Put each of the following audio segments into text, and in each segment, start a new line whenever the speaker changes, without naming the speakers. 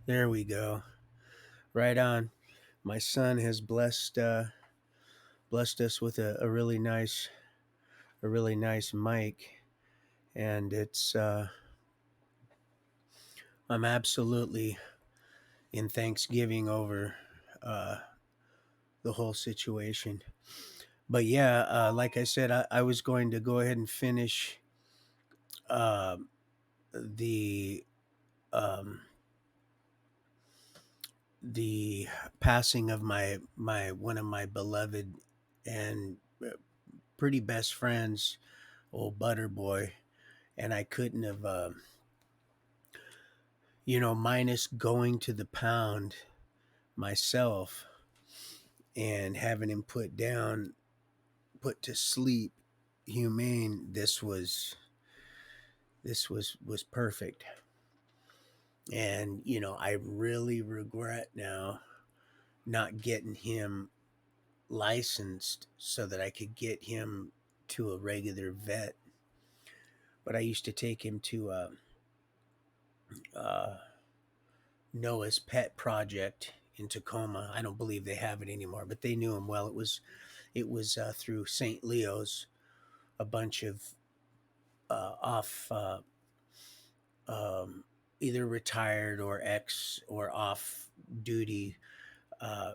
There we go. Right on. My son has blessed us with a really nice mic, and it's I'm absolutely in Thanksgiving over uh, the whole situation. But yeah, like I said, I was going to go ahead and finish uh, the um, the passing of my one of my beloved and pretty best friends, old Butter Boy, and I couldn't have, minus going to the pound myself and having him put to sleep, humane. This was perfect, and I really regret now not getting him licensed so that I could get him to a regular vet. But I used to take him to uh, Noah's Pet Project in Tacoma. I don't believe they have it anymore, but they knew him well. It was through St. Leo's, a bunch of off um, either retired or ex or off duty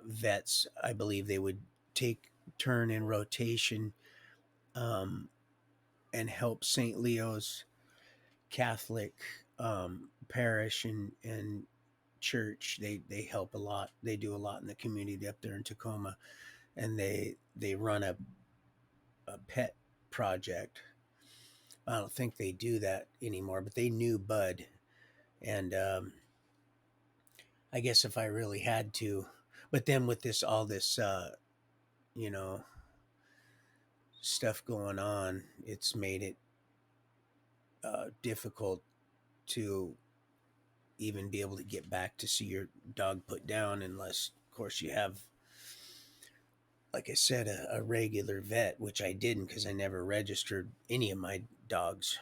vets. I believe they would take turn in rotation um, and help St. Leo's Catholic parish and church. They help a lot. They do a lot in the community up there in Tacoma, and they run a pet project. I don't think they do that anymore, but they knew Bud, and I guess if I really had to, but then with this all this you know stuff going on, it's made it difficult to even be able to get back to see your dog put down unless, of course, you have, like I said, a regular vet, which I didn't because I never registered any of my dogs.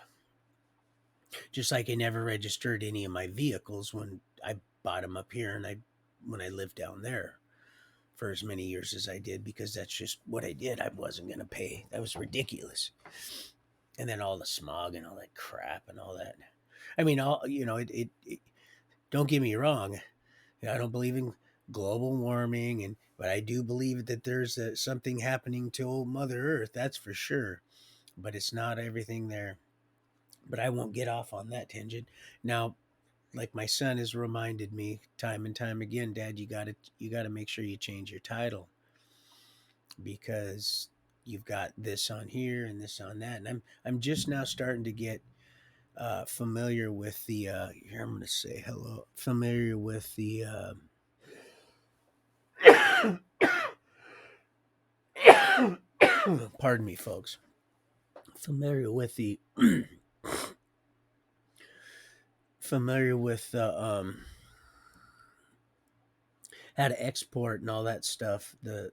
Just like I never registered any of my vehicles when I bought them up here and when I lived down there for as many years as I did, because that's just what I did. I wasn't going to pay. That was ridiculous. And then all the smog and all that crap and all that. I mean, all it don't get me wrong. I don't believe in global warming, but I do believe that there's something happening to old Mother Earth. That's for sure. But it's not everything there. But I won't get off on that tangent. Now, like my son has reminded me time and time again, Dad, you gotta make sure you change your title because you've got this on here and this on that, and I'm just now starting to get familiar with the here. I'm gonna say hello. Familiar with the pardon me, folks. Familiar with the familiar with the how to export and all that stuff. The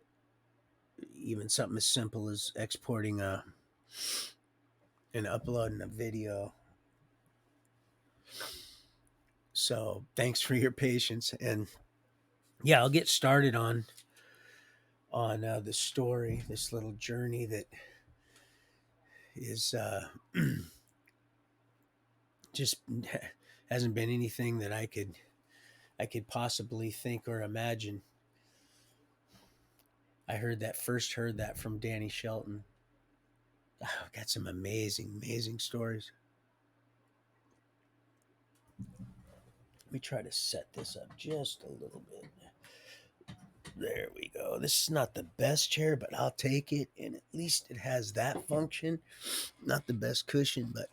even something as simple as exporting a and uploading a video. So thanks for your patience, and yeah, I'll get started on the story, this little journey that is just hasn't been anything that I could possibly think or imagine. Heard that from Danny Shelton. Oh, got some amazing stories. Let me try to set this up just a little bit. There we go. This is not the best chair, but I'll take it. And at least it has that function. Not the best cushion, but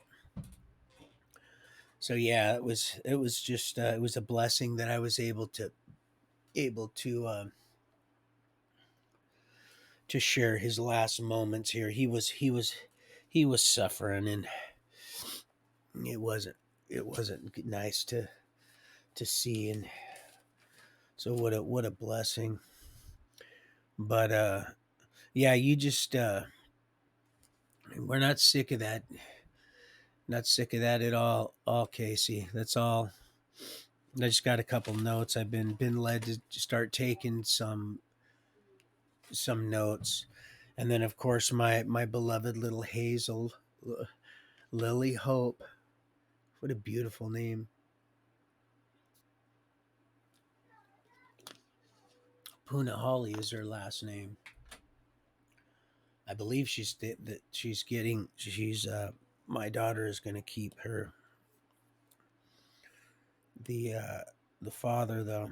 so yeah, it was just it was a blessing that I was able to share his last moments here. He was suffering, and it wasn't it wasn't nice to see. And so what a blessing. But yeah, you just we're not sick of that. Not sick of that at all, Casey. That's all. I just got a couple notes. I've been led to start taking some notes, and then of course my beloved little Hazel, Lily Hope. What a beautiful name. Puna Holly is her last name. I believe that she's getting she's my daughter is going to keep her the uh the father though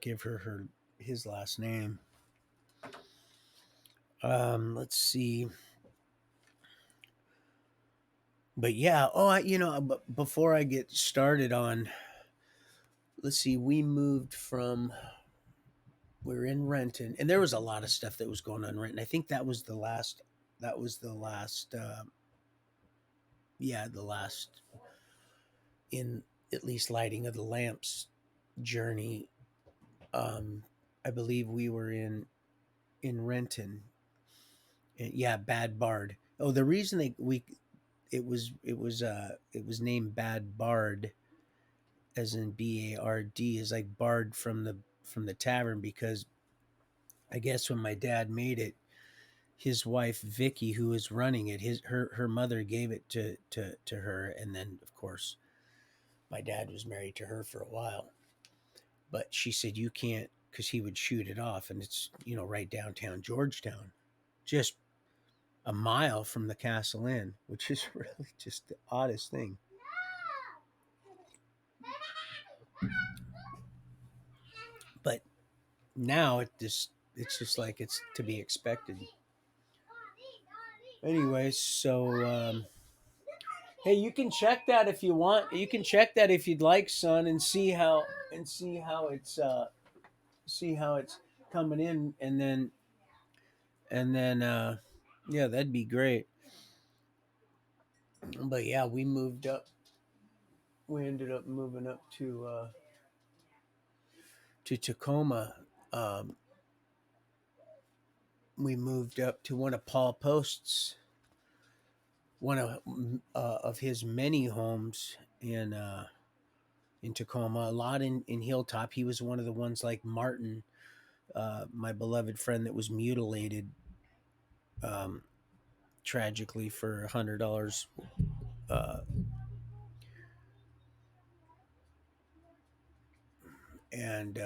give her his last name. Let's see. But yeah, but before I get started on, let's see, we are in Renton, and there was a lot of stuff that was going on in Renton. I think that was the last, yeah, the last in at least lighting of the lamps journey. Um, I believe we were in Renton. And, yeah, Bad Bard. Oh, the reason it was named Bad Bard, as in Bard, is like Bard from the tavern, because I guess when my dad made it, his wife Vicky, who was running it, her mother gave it to her, and then of course my dad was married to her for a while. But she said you can't, because he would shoot it off, and it's right downtown Georgetown, just a mile from the Castle Inn, which is really just the oddest thing. But now it's just like it's to be expected. Anyway, so hey, you can check that if you want. You can check that if you'd like, son, and see how it's coming in, and then yeah, that'd be great. But yeah, we moved up. We ended up moving up to Tacoma. Um, we moved up to one of Paul Post's one of his many homes in Tacoma. A lot in Hilltop. He was one of the ones like Martin, my beloved friend that was mutilated, um, tragically for $100. Uh, and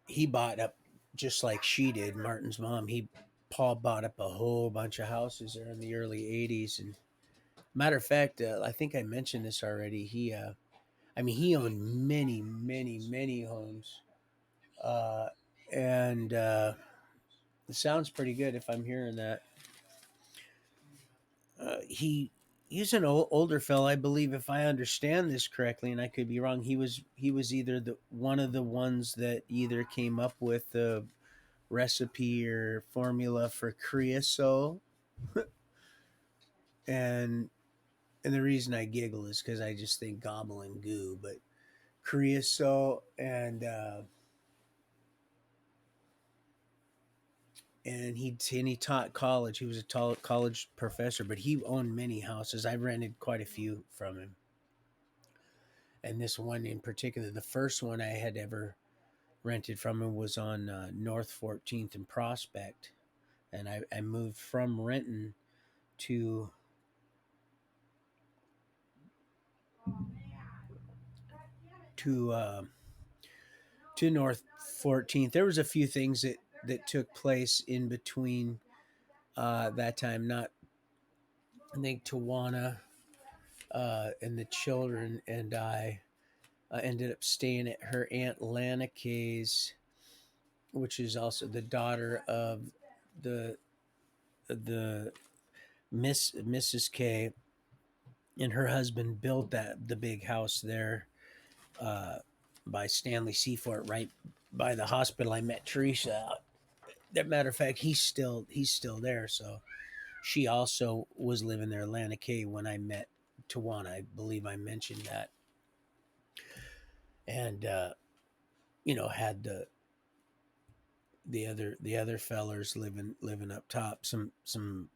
he bought up just like she did. Martin's mom. Paul bought up a whole bunch of houses there in the early '80s. And matter of fact, I think I mentioned this already. I mean, he owned many, many, many homes, uh, and it sounds pretty good if I'm hearing that. He's an older fellow, I believe, if I understand this correctly, and I could be wrong. He was either the one of the ones that either came up with the recipe or formula for creosote, and the reason I giggle is because I just think gobbling goo, but creosote, and he taught college. He was a college professor, but he owned many houses. I rented quite a few from him, and this one in particular, the first one I had ever rented from him, was on North 14th and Prospect, and I moved from Renton to to uh, to North 14th. There was a few things that took place in between that time. Not I think Tawana and the children and I ended up staying at her aunt Lana Kay's, which is also the daughter of the Mrs. K, and her husband built the big house there uh, by Stanley Seafort, right by the hospital. I met Teresa. That matter of fact, he's still there. So she also was living there, Lana K, when I met Tawana. I believe I mentioned that, and had the other fellers living up top. Some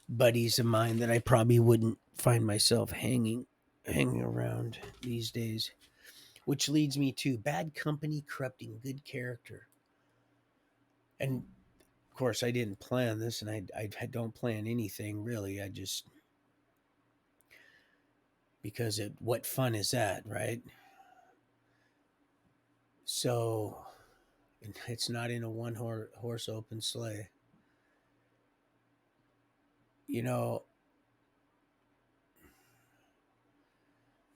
buddies of mine that I probably wouldn't find myself hanging. hanging around these days. Which leads me to bad company corrupting good character. And of course, I didn't plan this, and I don't plan anything really. I just because what fun is that, right? So it's not in a horse open sleigh. You know,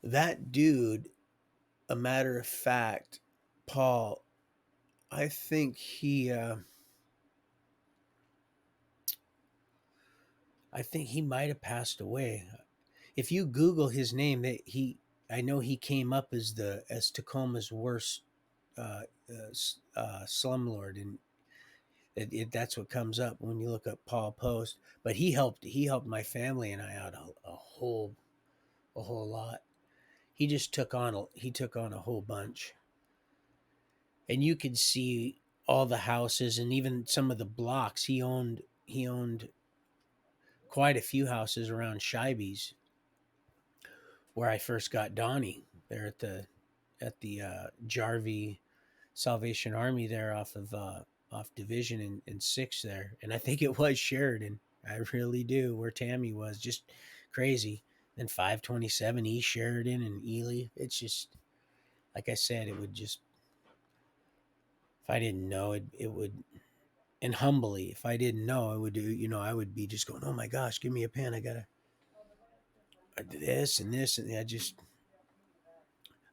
that dude, a matter of fact, Paul, I think he might have passed away. If you Google his name, I know he came up as Tacoma's worst slumlord, and that's what comes up when you look up Paul Post. But he helped my family and I out a whole lot. He took on a whole bunch, and you could see all the houses and even some of the blocks he owned quite a few houses around Shibe's, where I first got Donnie there at the Jarvie Salvation Army there off Division and Six there, and I think it was Sheridan. I really do, where Tammy was just crazy. Then 527 East Sheridan and Ely. It's just like I said, it would just if I didn't know it would and humbly if I didn't know I would do I would be just going, oh my gosh, give me a pen, I do this and this, and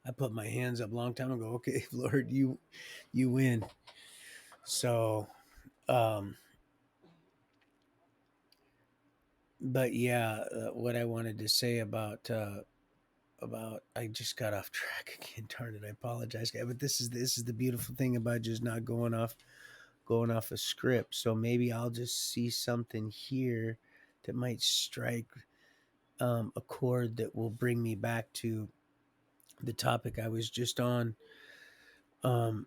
I put my hands up a long time ago. Okay, Lord, you win. So, um, but yeah, what I wanted to say about I just got off track again. Darn it, I apologize, guy. But this is the beautiful thing about just not going off a script. So maybe I'll just see something here that might strike a chord that will bring me back to the topic I was just on. Um,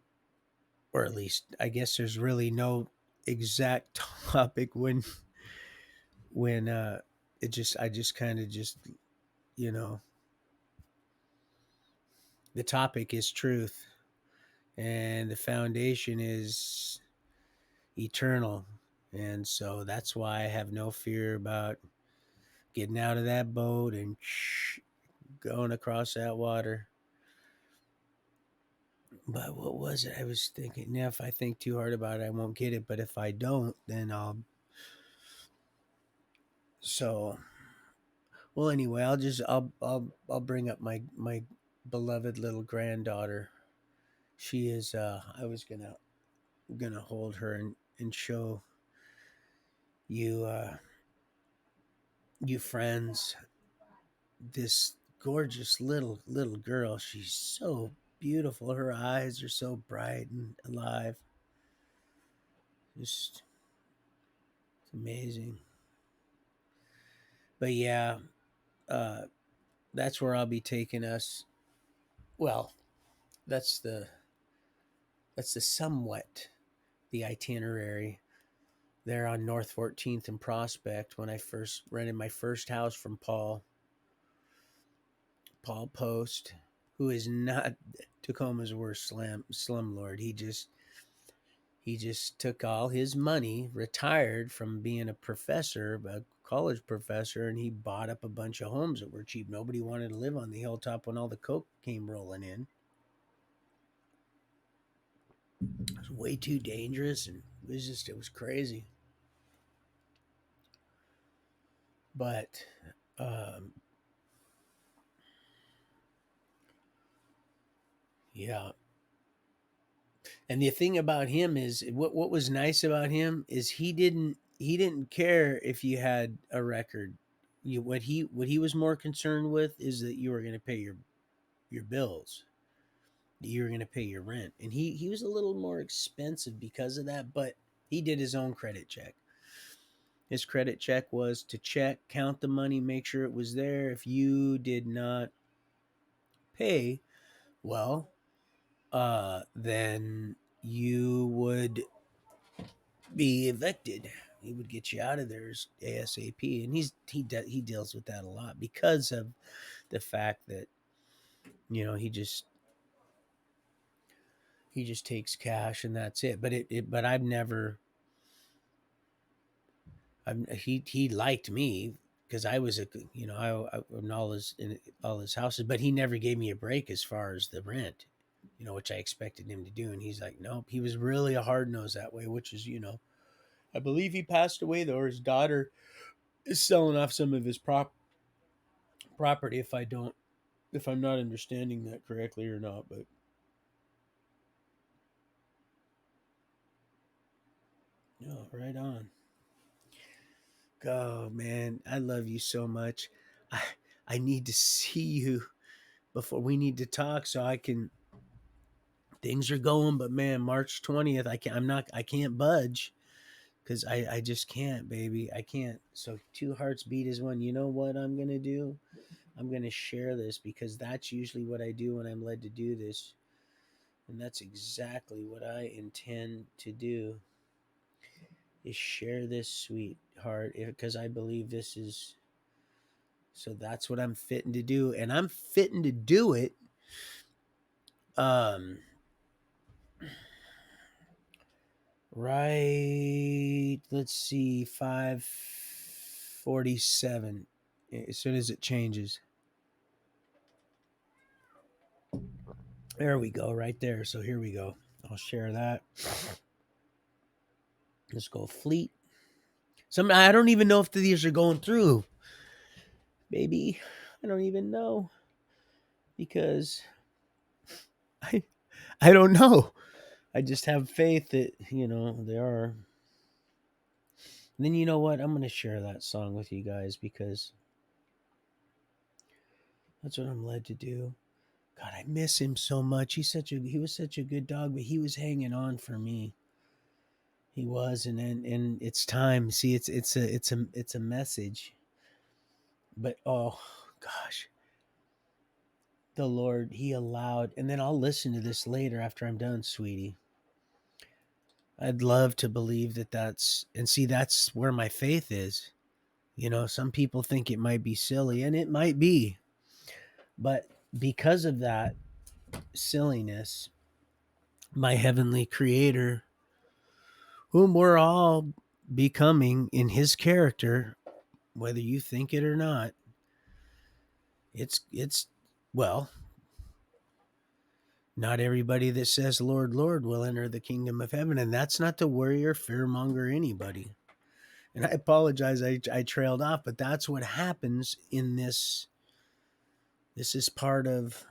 or at least I guess there's really no exact topic when it just I just kind of just you know the topic is truth and the foundation is eternal, and so that's why I have no fear about getting out of that boat and going across that water. But what was it I was thinking? Yeah, if I think too hard about it I won't get it, but if I don't then I'll so well, anyway, I'll bring up my beloved little granddaughter. She is I was gonna hold her and show you you friends this gorgeous little girl. She's so beautiful. Her eyes are so bright and alive. Just it's amazing. But yeah, uh that's where I'll be taking us. Well, that's the somewhat the itinerary there on North 14th and Prospect when I first rented my first house from Paul Post, who is not Tacoma's worst slumlord. He just took all his money, retired from being a professor, a college professor, and he bought up a bunch of homes that were cheap. Nobody wanted to live on the hilltop when all the coke came rolling in. It was way too dangerous, and it was crazy. But um, yeah, and the thing about him is what was nice about him is he didn't care if you had a record. What he was more concerned with is that you were going to pay your bills. You were going to pay your rent, and he was a little more expensive because of that. But he did his own credit check. His credit check was to count the money, make sure it was there. If you did not pay, well, then you would be evicted. He would get you out of there ASAP, and he deals with that a lot because of the fact that he just takes cash and that's it. But I've never he liked me because I was I in all his houses, but he never gave me a break as far as the rent, which I expected him to do. And he's like, nope, he was really a hard nose that way, which is, I believe he passed away though, or his daughter is selling off some of his property. If I'm not understanding that correctly or not, but no, right on. Oh man, I love you so much. I I need to see you before we need to talk so I can things are going, but man, March 20th, I can't budge because I just can't, baby. I can't. So two hearts beat as one. You know what I'm gonna do? I'm gonna share this because that's usually what I do when I'm led to do this. And that's exactly what I intend to do is share this sweetheart because I believe this is so that's what I'm fitting to do. And I'm fitting to do it. Um Right. Let's see. 5:47. As soon as it changes. There we go. Right there. So here we go. I'll share that. Let's go fleet. I don't even know if these are going through, baby. I don't even know because I I don't know. I just have faith that, they are. And then you know what? I'm going to share that song with you guys because that's what I'm led to do. God, I miss him so much. He was such a good dog, but he was hanging on for me. He was, and it's time. See, it's a message. But oh gosh, the Lord, He allowed, and then I'll listen to this later after I'm done, sweetie. I'd love to believe and see that's where my faith is. Some people think it might be silly, and it might be, but because of that silliness, my heavenly Creator whom we're all becoming in his character, whether you think it or not. It's well, not everybody that says Lord, Lord will enter the kingdom of heaven, and that's not to worry or fearmonger anybody. And I apologize, I trailed off, but that's what happens in this. This is part of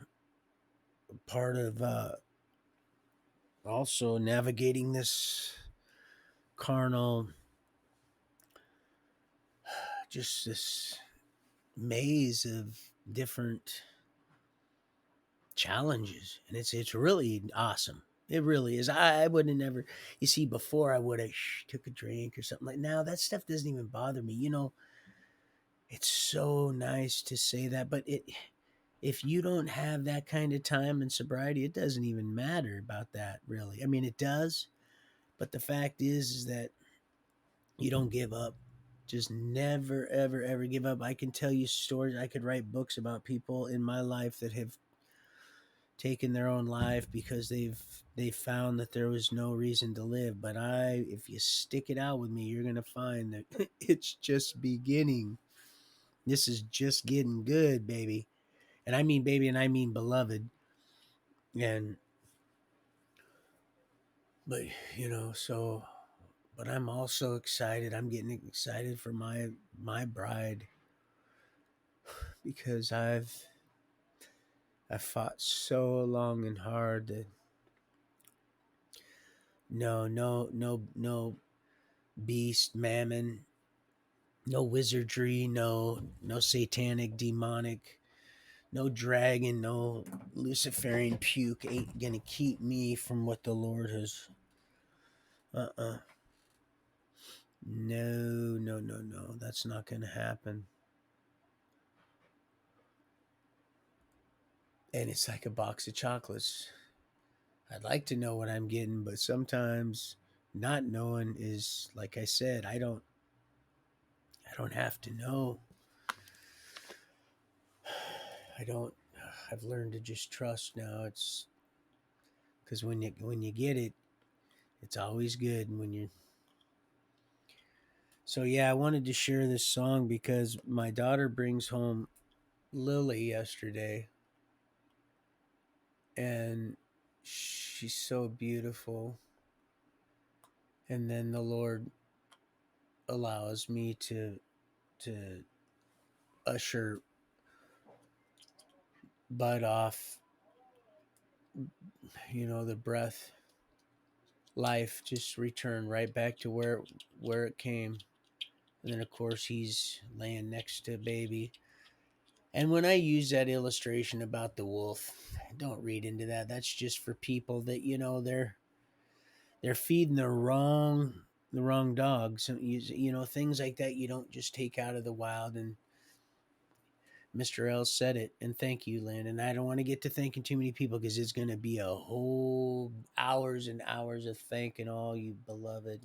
also navigating this carnal, just this maze of different challenges, and it's really awesome. It really is. I would have never, you see, before I would have took a drink or something. Like now that stuff doesn't even bother me. It's so nice to say that, but if you don't have that kind of time and sobriety, it doesn't even matter about that, really. I mean, it does, but the fact is that you don't give up. Just never, ever, ever give up. I can tell you stories. I could write books about people in my life that have taken their own life because they found that there was no reason to live. But if you stick it out with me, you're gonna find that it's just beginning. This is just getting good, baby. And I mean baby, and I mean beloved. And but so but I'm also excited. I'm getting excited for my bride because I fought so long and hard that no beast, mammon, no wizardry, no satanic, demonic, no dragon, no Luciferian puke ain't gonna keep me from what the Lord has. No, no, no, no. That's not gonna happen. And it's like a box of chocolates. I'd like to know what I'm getting, but sometimes not knowing is like I said, I don't have to know. I don't. I've learned to just trust now. It's because when you get it, it's always good. And when you so yeah, I wanted to share this song because my daughter brings home Lily yesterday, and she's so beautiful. And then the Lord allows me to usher Bud off. The breath, life just returned right back to where it came. And then of course he's laying next to baby. And when I use that illustration about the wolf, don't read into that. That's just for people that they're feeding the wrong dogs. So things like that you don't just take out of the wild. And Mr. L said it, and thank you, Lynn. And I don't want to get to thanking too many people because it's going to be a whole hours and hours of thanking all you beloved.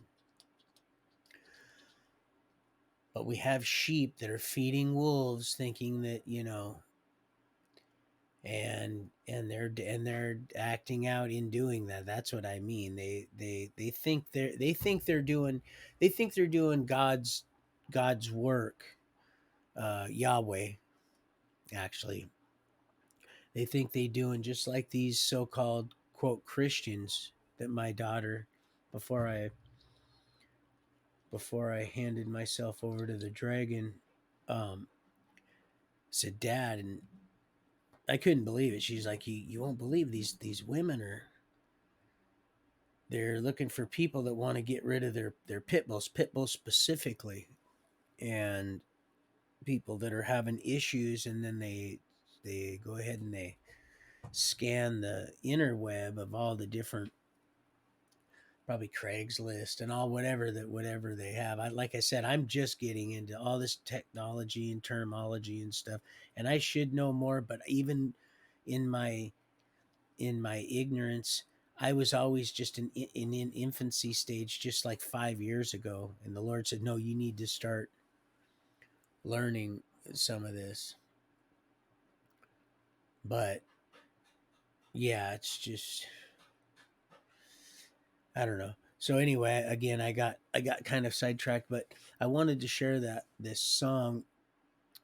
But we have sheep that are feeding wolves, thinking that and they're acting out in doing that. That's what I mean. They think they're doing God's work. Yahweh, actually, they think they doing just like these so-called quote Christians that my daughter, before I handed myself over to the dragon, um, said, "Dad," and I couldn't believe it. She's like, "You won't believe these women they're looking for people that want to get rid of their pit bulls specifically, and people that are having issues, and then they go ahead and they scan the interweb of all the different, probably Craigslist and all whatever they have. Like I said, I'm just getting into all this technology and terminology and stuff, and I should know more. But even in my ignorance, I was always just in infancy stage, just like 5 years ago. And the Lord said, "No, you need to start learning some of this." But yeah, it's just I don't know. So anyway, again, I got kind of sidetracked, but I wanted to share that this song,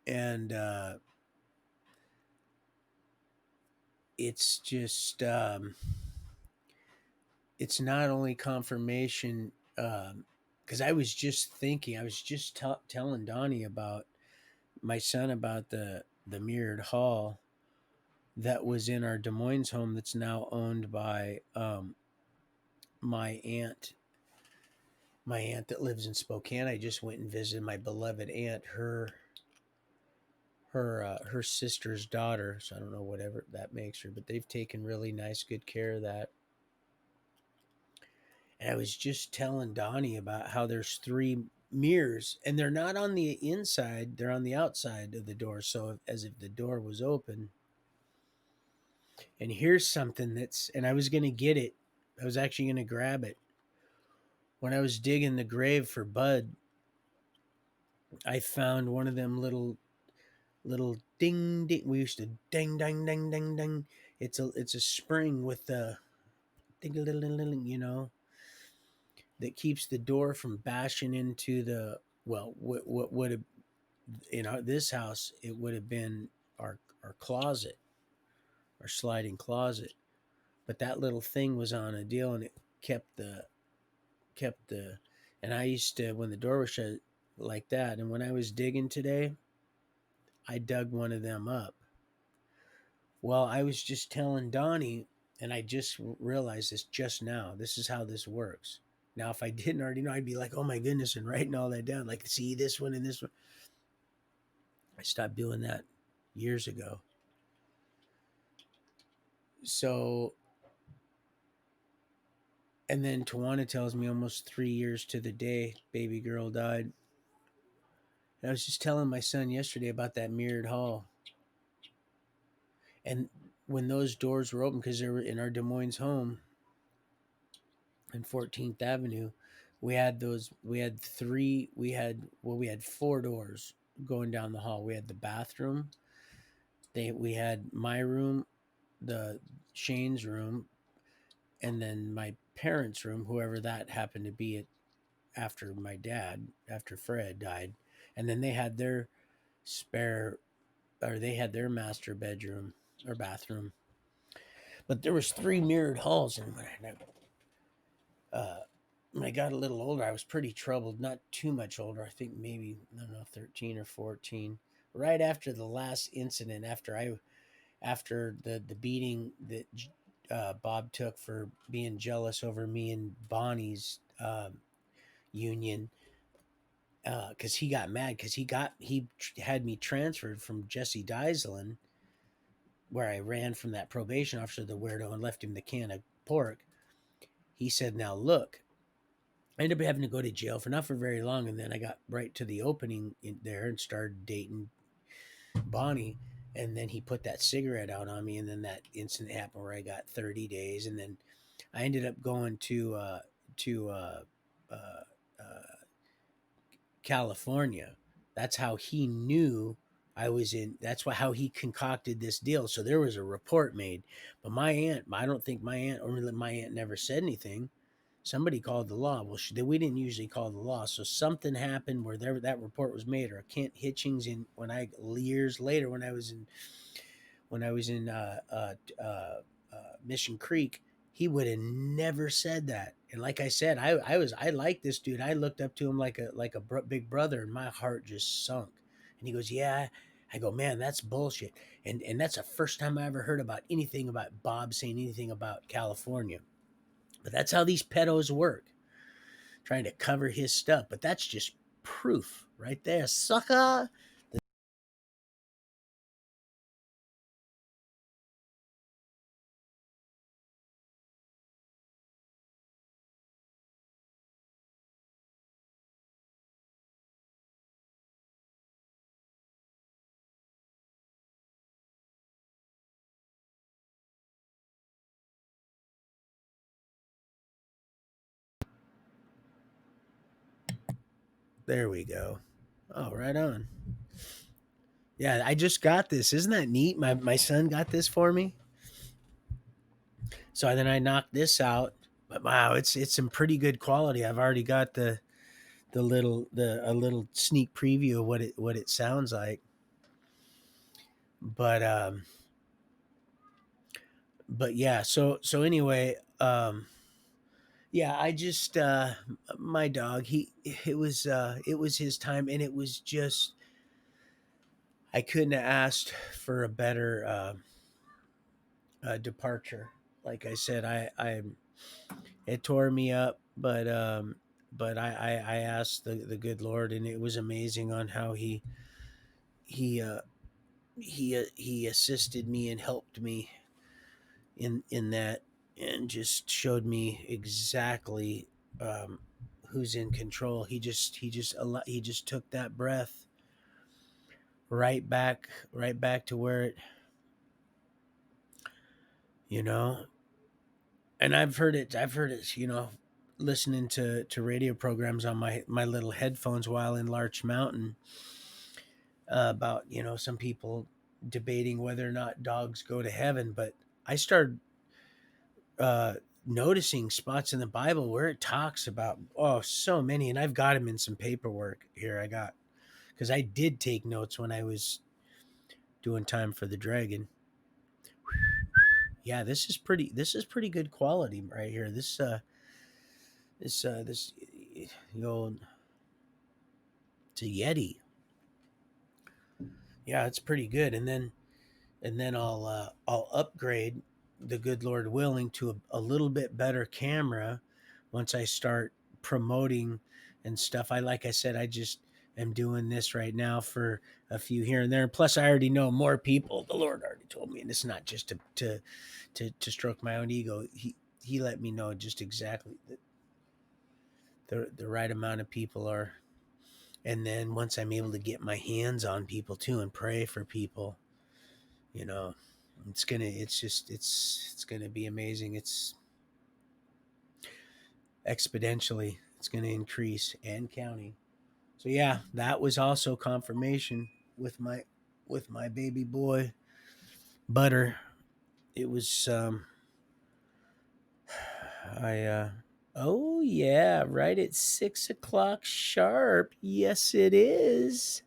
and it's just it's not only confirmation, because I was just telling Donnie about my son about the mirrored hall that was in our Des Moines home that's now owned by my aunt that lives in Spokane. I just went and visited my beloved aunt, her sister's daughter. So I don't know whatever that makes her, but they've taken really nice, good care of that. And I was just telling Donnie about how there's 3 mirrors, and they're not on the inside; they're on the outside of the door. So as if the door was open. And here's something and I was gonna get it. I was actually gonna grab it when I was digging the grave for Bud. I found one of them little ding ding. We used to ding ding ding ding ding. It's a spring with the ding ding ding ding, that keeps the door from bashing into the, well, what would have this house, it would have been our closet, our sliding closet. But that little thing was on a deal, and it kept the and I used to, when the door was shut like that, and when I was digging today, I dug one of them up. Well, I was just telling Donnie, and I just realized this just now. This is how this works. Now, if I didn't already know, I'd be like, "Oh my goodness," and writing all that down. Like, see this one and this one. I stopped doing that years ago. So, and then Tawana tells me almost 3 years to the day baby girl died. And I was just telling my son yesterday about that mirrored hall. And when those doors were open, because they were in our Des Moines home in 14th Avenue, we had 4 doors going down the hall. We had the bathroom, we had my room, the Shane's room, and then my parents' room, whoever that happened to be after my dad, after Fred died, and then they had their spare, or they had their master bedroom or bathroom. But there was three mirrored halls, and when I got a little older, I was pretty troubled. Not too much older. I think maybe, I don't know, 13 or 14. Right after the last incident, after the beating that Bob took for being jealous over me and Bonnie's union, because he got mad because had me transferred from Jesse Deiselin, where I ran from that probation officer, the weirdo, and left him the can of pork. He said, "Now look." I ended up having to go to jail for not for very long, and then I got right to the opening in there and started dating Bonnie. And then he put that cigarette out on me, and then that incident happened where I got 30 days, and then I ended up going to uh, uh, California. That's how he knew I was in. How he concocted this deal. So there was a report made, but my aunt, I don't think my aunt never said anything. Somebody called the law. Well, we didn't usually call the law, so something happened where that report was made. Or Kent Hitchings, in when I years later, when I was in Mission Creek, he would have never said that. And like I said, I liked this dude. I looked up to him like a big brother, and my heart just sunk. And he goes, "Yeah." I go, "Man, that's bullshit." And that's the first time I ever heard about anything about Bob saying anything about California. But that's how these pedos work, trying to cover his stuff. But that's just proof right there, sucker. There we go. Oh, right on. Yeah, I just got this. Isn't that neat? My son got this for me. So then I knocked this out. But wow, it's some pretty good quality. I've already got the a little sneak preview of what it sounds like. But yeah, so anyway, yeah, I just my dog, it was his time, and it was just I couldn't have asked for a better departure. Like I said, I it tore me up, but I asked the good Lord, and it was amazing on how he uh, he assisted me and helped me in that, and just showed me exactly um, who's in control. He just took that breath right back to where it, you know. And I've heard it, listening to radio programs on my little headphones while in Larch Mountain, about, some people debating whether or not dogs go to heaven. But I started uh noticing spots in the Bible where it talks about, oh, so many, and I've got them in some paperwork here. I got, because I did take notes when I was doing Time for the Dragon. Yeah, this is pretty good quality right here. This you know it's a Yeti. Yeah, it's pretty good. And then I'll upgrade, the good Lord willing, to a little bit better camera once I start promoting and stuff. Like I said, I just am doing this right now for a few here and there. And plus, I already know more people. The Lord already told me, and it's not just to stroke my own ego. He let me know just exactly the right amount of people are. And then once I'm able to get my hands on people too and pray for people, you know, it's gonna be amazing. It's exponentially, it's gonna increase and counting. So yeah, that was also confirmation with my baby boy. butter. It was I oh yeah, right at 6 o'clock sharp. Yes, it is.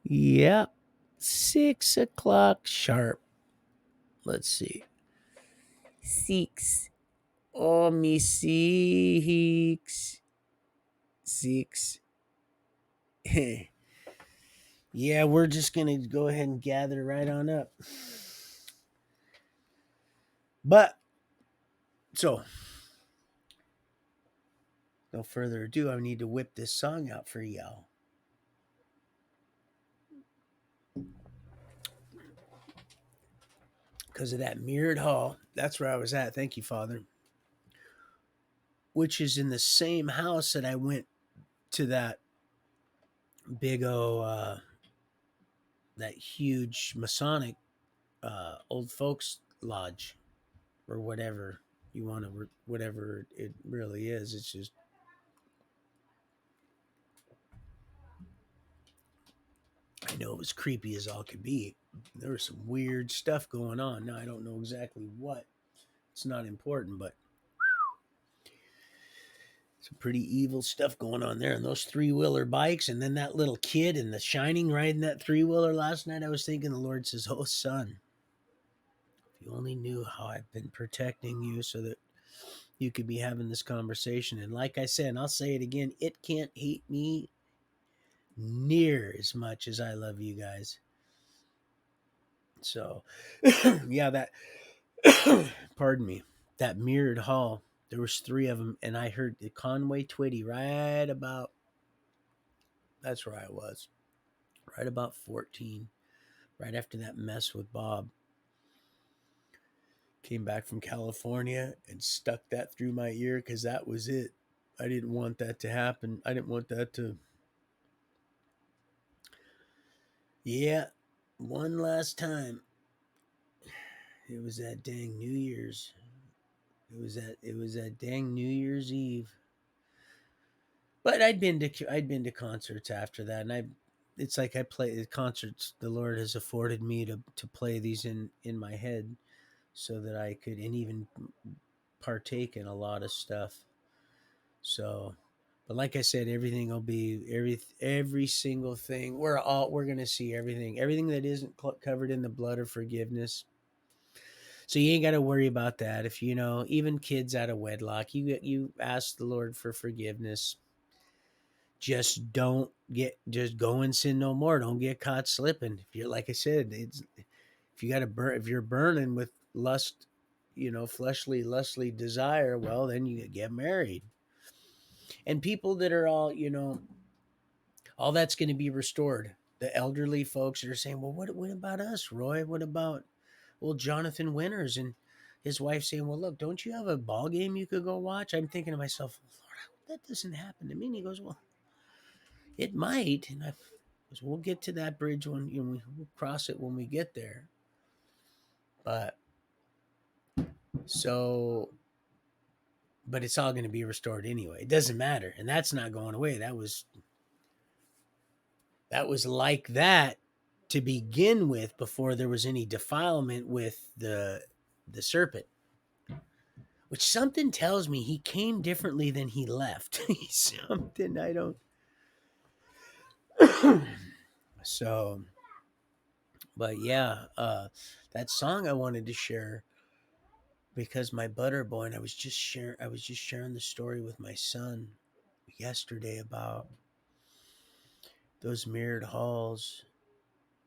Yep, 6 o'clock sharp. Let's see. Six. Oh, me six. Six. Yeah, we're just gonna go ahead and gather right on up. But so, no further ado, I need to whip this song out for y'all. Because of that mirrored hall. That's where I was at. Thank you, Father. Which is in the same house that I went to that big that huge Masonic old folks lodge or whatever you want to, whatever it really is. It's just, I know it was creepy as all could be. There was some weird stuff going on. Now I don't know exactly what. It's not important, but some pretty evil stuff going on there. And those three-wheeler bikes, and then that little kid in The Shining riding that three-wheeler last night. I was thinking the Lord says, "Oh son, if you only knew how I've been protecting you so that you could be having this conversation." And like I said, and I'll say it again, it can't hate me near as much as I love you guys. So, yeah, that pardon me, that mirrored hall. There was three of them, and I heard the Conway Twitty right about. That's where I was, right about 14, right after that mess with Bob. Came back from California and stuck that through my ear because that was it. I didn't want that to happen. I didn't want that to. Yeah, one last time. It was that dang New Year's. It was that dang New Year's Eve. But I'd been to concerts after that, and it's like I play the concerts. The Lord has afforded me to play these in my head, so that I could and even partake in a lot of stuff. So, but like I said, everything will be every single thing. We're gonna see everything that isn't covered in the blood of forgiveness. So you ain't got to worry about that. If you know, even kids out of wedlock, you ask the Lord for forgiveness. Just go and sin no more. Don't get caught slipping. If you're, like I said, it's if you got to burn, if you're burning with lust, fleshly, lustly desire, well, then you get married. And people that are all that's going to be restored. The elderly folks that are saying, well, what about us, Roy? What about old Jonathan Winters and his wife saying, well, look, don't you have a ball game you could go watch? I'm thinking to myself, Lord, that doesn't happen to me. And he goes, well, it might. And I goes, we'll get to that bridge when we'll cross it when we get there. But so, but it's all going to be restored anyway. It doesn't matter, and that's not going away. That was like that to begin with before there was any defilement with the serpent. Which something tells me he came differently than he left. Something I don't. So, but yeah, that song I wanted to share because my butter boy and I was just sharing the story with my son yesterday about those mirrored halls.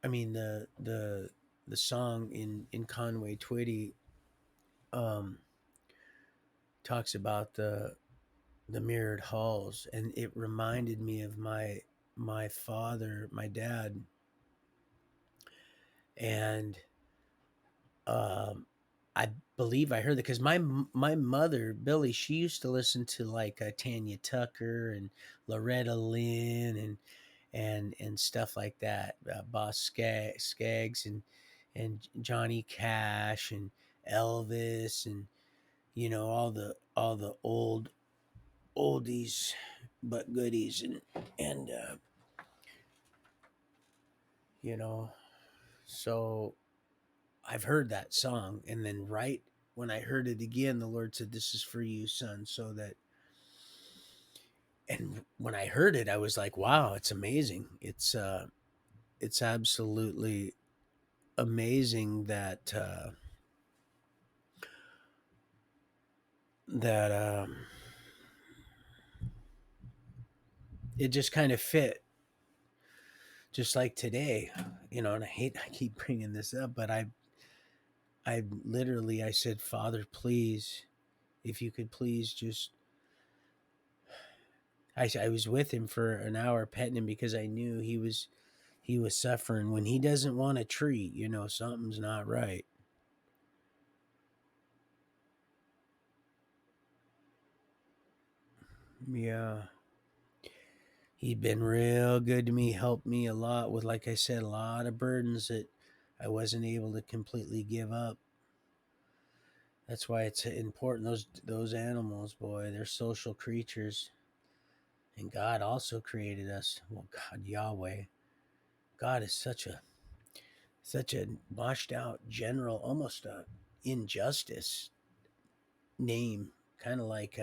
I mean the song in Conway Twitty um talks about the mirrored halls, and it reminded me of my father, my dad. And um I believe I heard that because my mother Billy, she used to listen to like Tanya Tucker and Loretta Lynn and stuff like that, Boss Skaggs and Johnny Cash and Elvis, and all the old oldies but goodies, and you know so I've heard that song, and then right when I heard it again, the Lord said, "This is for you, son," so that. And when I heard it, I was like, "Wow, it's amazing! It's absolutely amazing that that it just kind of fit, just like today, you know." And I keep bringing this up, but I literally, I said, "Father, please, if you could please just." I was with him for an hour petting him because I knew he was suffering. When he doesn't want a treat, you know something's not right. Yeah. He'd been real good to me, helped me a lot with, like I said, a lot of burdens that I wasn't able to completely give up. That's why it's important. Those animals, boy, they're social creatures. And God also created us. Well, God, Yahweh. God is such a washed out general, almost a injustice name, kind of like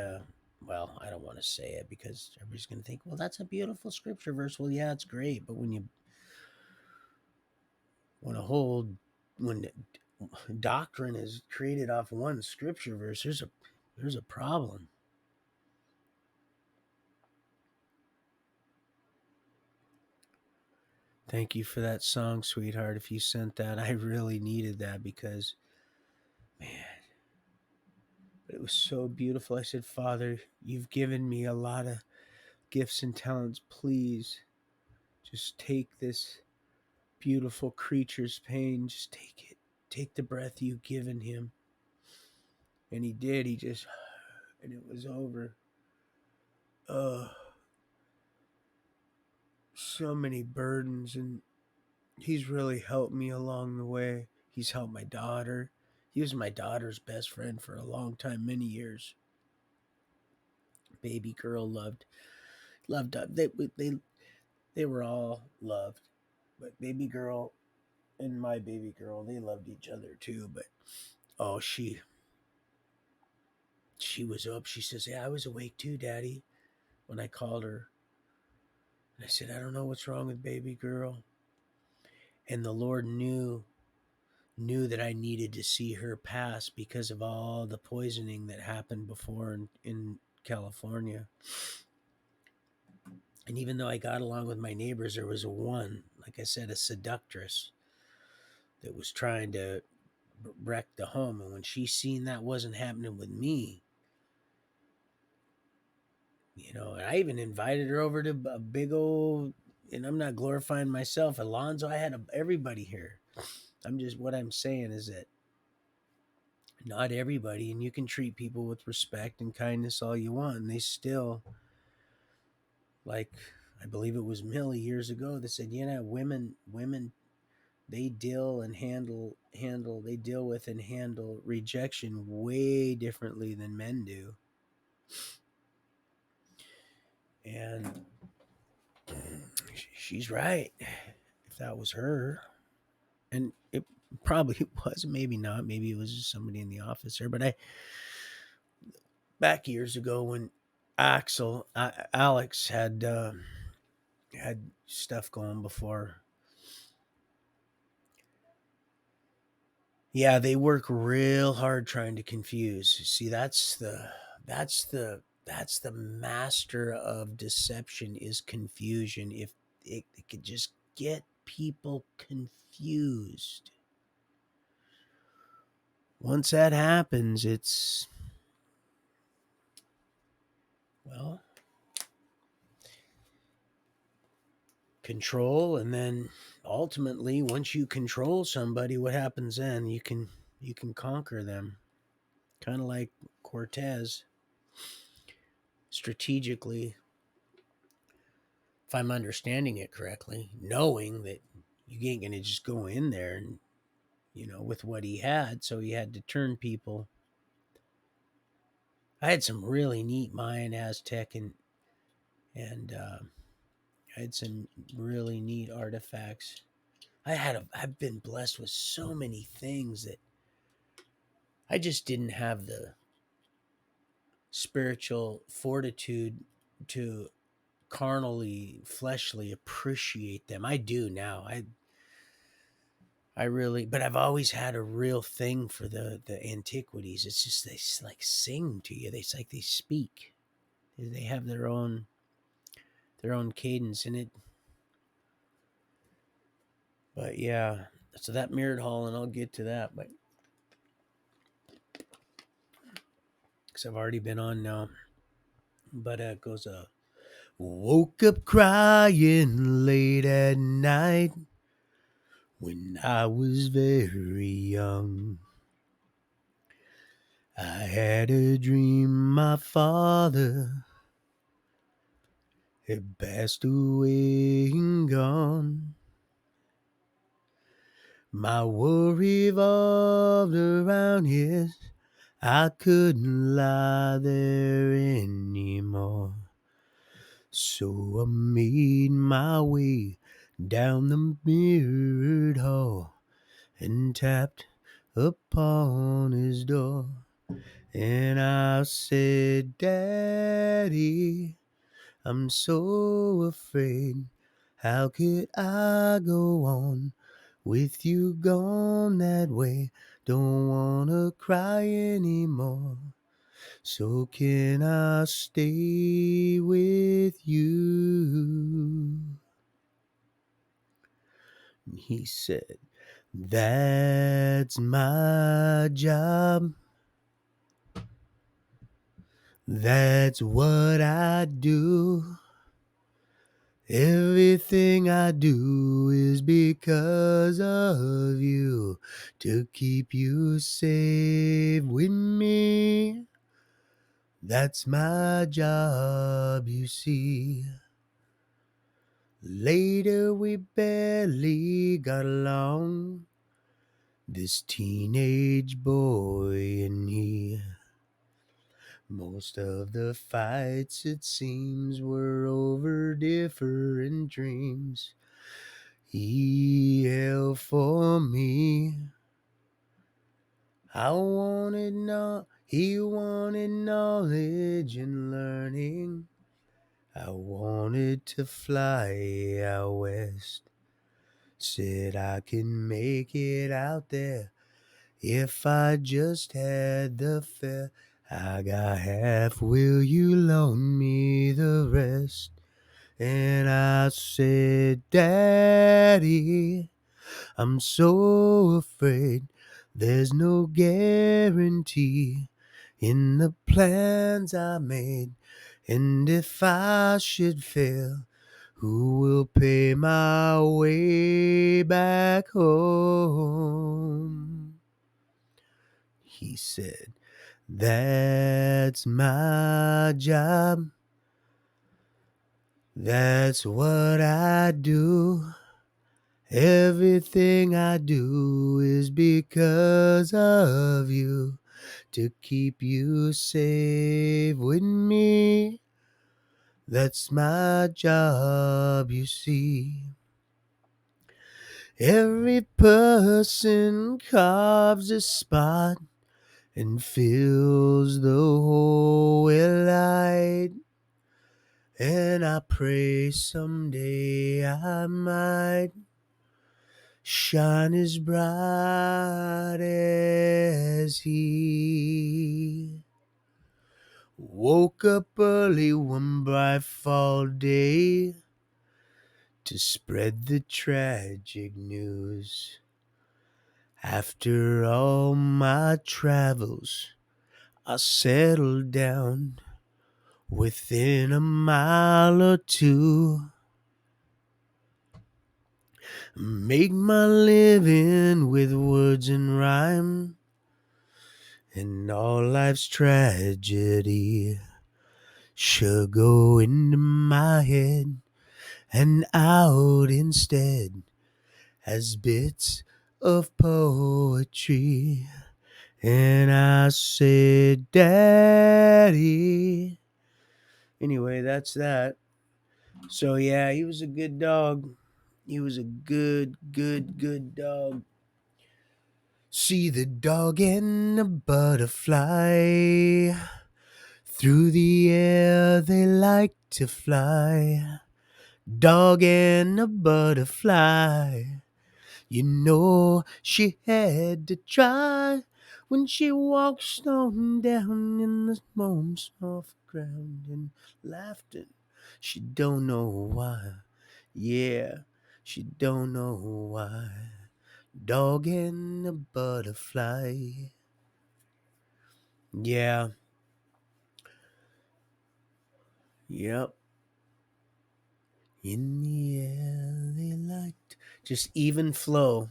well, I don't want to say it because everybody's going to think, well, that's a beautiful scripture verse. Well, yeah, it's great, but when a whole when doctrine is created off one scripture verse, there's a problem. Thank you for that song, sweetheart. If you sent that, I really needed that because, man, it was so beautiful. I said, Father, you've given me a lot of gifts and talents. Please just take this beautiful creature's pain. Just take it. Take the breath you've given him. And he did. He just, and it was over. Oh, so many burdens. And he's really helped me along the way. He's helped my daughter. He was my daughter's best friend for a long time, many years. Baby girl loved they were all loved, but baby girl and my baby girl, they loved each other too. But oh, she was up. She says, "Yeah, I was awake too, Daddy." When I called her, and I said, "I don't know what's wrong with baby girl," and the Lord knew that I needed to see her pass because of all the poisoning that happened before in California. And even though I got along with my neighbors, there was one, like I said, a seductress that was trying to wreck the home. And when she seen that wasn't happening with me, you know, and I even invited her over to a big old, and I'm not glorifying myself, Alonzo. I had everybody here. What I'm saying is that not everybody, and you can treat people with respect and kindness all you want, and they still, like, I believe it was Millie years ago that said, women, they they deal with and handle rejection way differently than men do. And she's right. If that was her, and it probably was, maybe not, maybe it was just somebody in the office there. But I back years ago when Alex had stuff going before. Yeah, they work real hard trying to confuse. See, that's the master of deception is confusion. If it could just get people confused. Once that happens, it's, well, control, and then ultimately once you control somebody, what happens then? You can conquer them. Kind of like Cortez strategically, if I'm understanding it correctly, knowing that you ain't gonna just go in there and, you know, with what he had, so he had to turn people. I had some really neat Mayan, Aztec, and I had some really neat artifacts. I've been blessed with so many things that I just didn't have the spiritual fortitude to carnally, fleshly appreciate them. I do now. I really, but I've always had a real thing for the antiquities. It's just like sing to you. It's like they speak. They have their own cadence in it. But yeah, so that mirrored hall, and I'll get to that, but because I've already been on now. But it goes woke up crying late at night when I was very young. I had a dream my father had passed away and gone. My worry revolved around his. I couldn't lie there anymore. So I made my way down the mirrored hall and tapped upon his door. And I said, Daddy, I'm so afraid. How could I go on with you gone that way? Don't wanna cry anymore. So can I stay with you? He said, that's my job. That's what I do. Everything I do is because of you, to keep you safe with me. That's my job, you see. Later we barely got along, this teenage boy and he. Most of the fights, it seems, were over different dreams he held for me. He wanted knowledge and learning. I wanted to fly out west. Said I can make it out there if I just had the fare. I got half, will you loan me the rest? And I said, Daddy, I'm so afraid there's no guarantee in the plans I made. And if I should fail, who will pay my way back home? He said, that's my job. That's what I do. Everything I do is because of you, to keep you safe with me. That's my job, you see. Every person carves a spot and fills the hole with light. And I pray someday I might shine as bright as he. Woke up early one bright fall day to spread the tragic news. After all my travels, I settled down within a mile or two. Make my living with words and rhyme, and all life's tragedy should go into my head and out instead as bits of poetry. And I said, Daddy. Anyway, that's that. So yeah, he was a good dog. He was a good dog. See the dog and the butterfly. Through the air they like to fly. Dog and a butterfly. You know she had to try when she walks on down in the warm soft ground and laughter. She don't know why. Yeah, she don't know why. Dog and a butterfly. Yeah, yep. In the air they liked just even flow,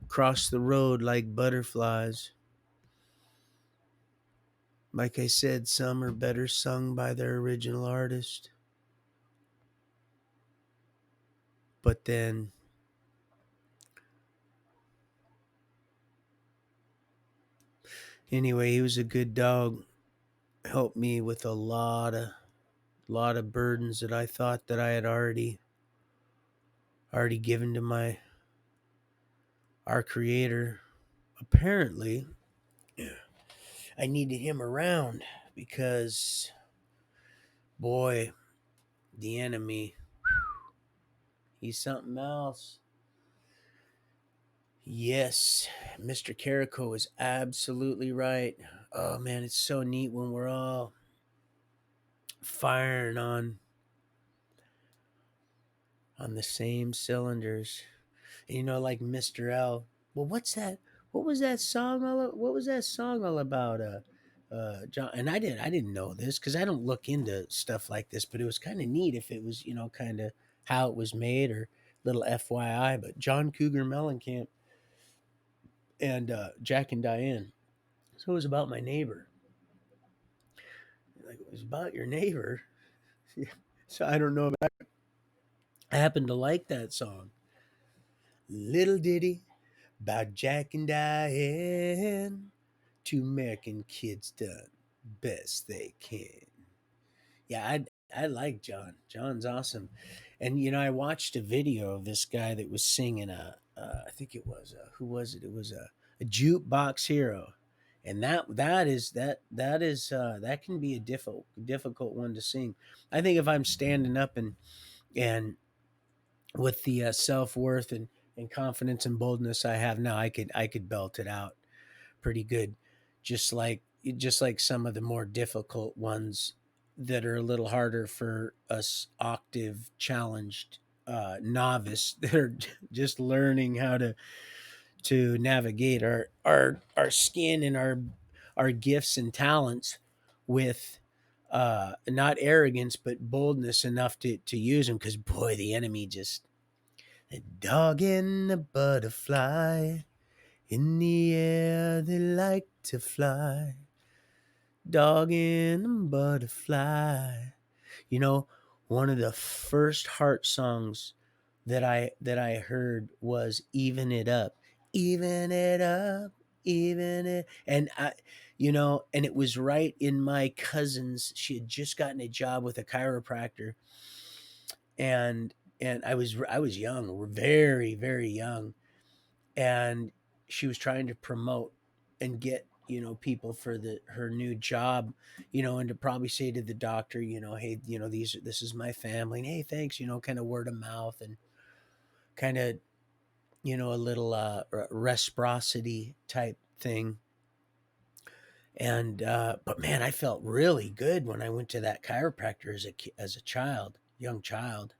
cross the road like butterflies. Like I said, some are better sung by their original artist. But then, anyway, he was a good dog. Helped me with a lot of burdens that I thought that I had already given to my our creator. Apparently, I needed him around because boy, the enemy, he's something else. Yes, Mr. Carrico is absolutely right. Oh man, it's so neat when we're all firing on the same cylinders. And, like Mr. L. Well, what's that? What was that song what was that song all about? John, and I didn't know this because I don't look into stuff like this, but it was kind of neat if it was, kind of how it was made or little FYI. But John Cougar Mellencamp and Jack and Diane. So it was about my neighbor. Like it was about your neighbor. So I don't know if I happen to like that song. Little ditty about Jack and Diane. Two American kids done best they can. Yeah, I like John. John's awesome. And I watched a video of this guy that was singing I think it was who was it? It was a jukebox hero. And that can be a difficult one to sing. I think if I'm standing up and with the self-worth and confidence and boldness I have now, I could belt it out pretty good, just like some of the more difficult ones that are a little harder for us octave challenged novice that are just learning how to navigate our skin and our gifts and talents with not arrogance but boldness enough to use them, because boy, the enemy just a dog and a butterfly. In the air they like to fly. Dog and a butterfly. You know, one of the first heart songs that I heard was Even It Up. Even it up, even it, and it was right in my cousin's. She had just gotten a job with a chiropractor, and I was young, very, very young, and she was trying to promote and get people for the her new job, and to probably say to the doctor, hey, this is my family, and hey, thanks, kind of word of mouth, and kind of a little reciprocity type thing. And but man, I felt really good when I went to that chiropractor as a child, young child.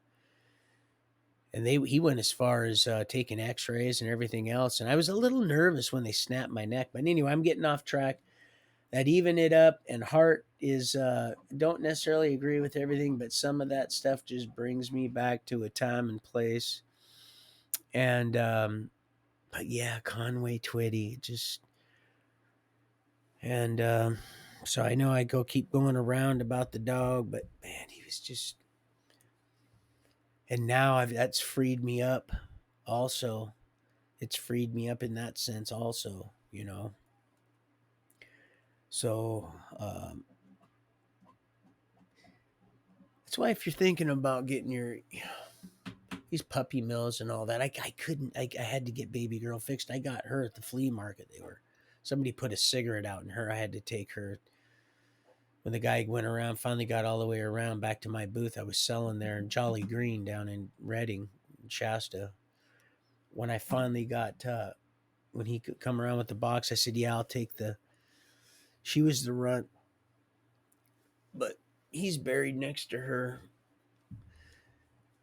And he went as far as taking x-rays and everything else, and I was a little nervous when they snapped my neck. But anyway, I'm getting off track. That Even It Up and Heart is don't necessarily agree with everything, but some of that stuff just brings me back to a time and place. And but yeah, Conway Twitty just, and so I know I keep going around about the dog, but man, he was just, and now that's freed me up also. It's freed me up in that sense also. So That's why if you're thinking about getting your these puppy mills and all that, I couldn't. I had to get baby girl fixed. I got her at the flea market. They were somebody put a cigarette out in her. I had to take her. When the guy went around, finally got all the way around back to my booth, I was selling there in Jolly Green down in Reading, Shasta. When I finally got, when he could come around with the box, I said, "Yeah, I'll take the." She was the runt, but he's buried next to her.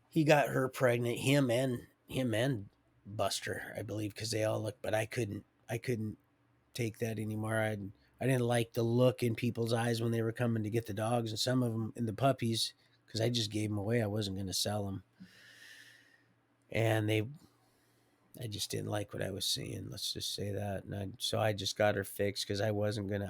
He got her pregnant, him and Buster, I believe, because they all look. But I couldn't take that anymore. I didn't like the look in people's eyes when they were coming to get the dogs, and some of them and the puppies, because I just gave them away. I wasn't going to sell them, and I just didn't like what I was seeing. Let's just say that, so I just got her fixed because I wasn't gonna.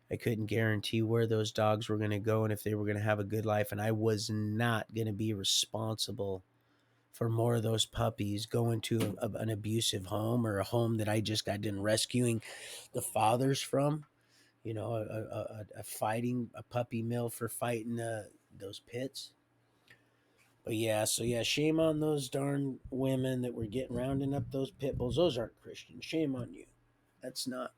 I couldn't guarantee where those dogs were gonna go and if they were gonna have a good life, and I was not gonna be responsible for more of those puppies going to an abusive home or a home that I just got done rescuing the fathers from. A fighting a puppy mill for fighting those pits. But yeah, so yeah, shame on those darn women that were getting rounding up those pit bulls. Those aren't Christian. Shame on you. That's not.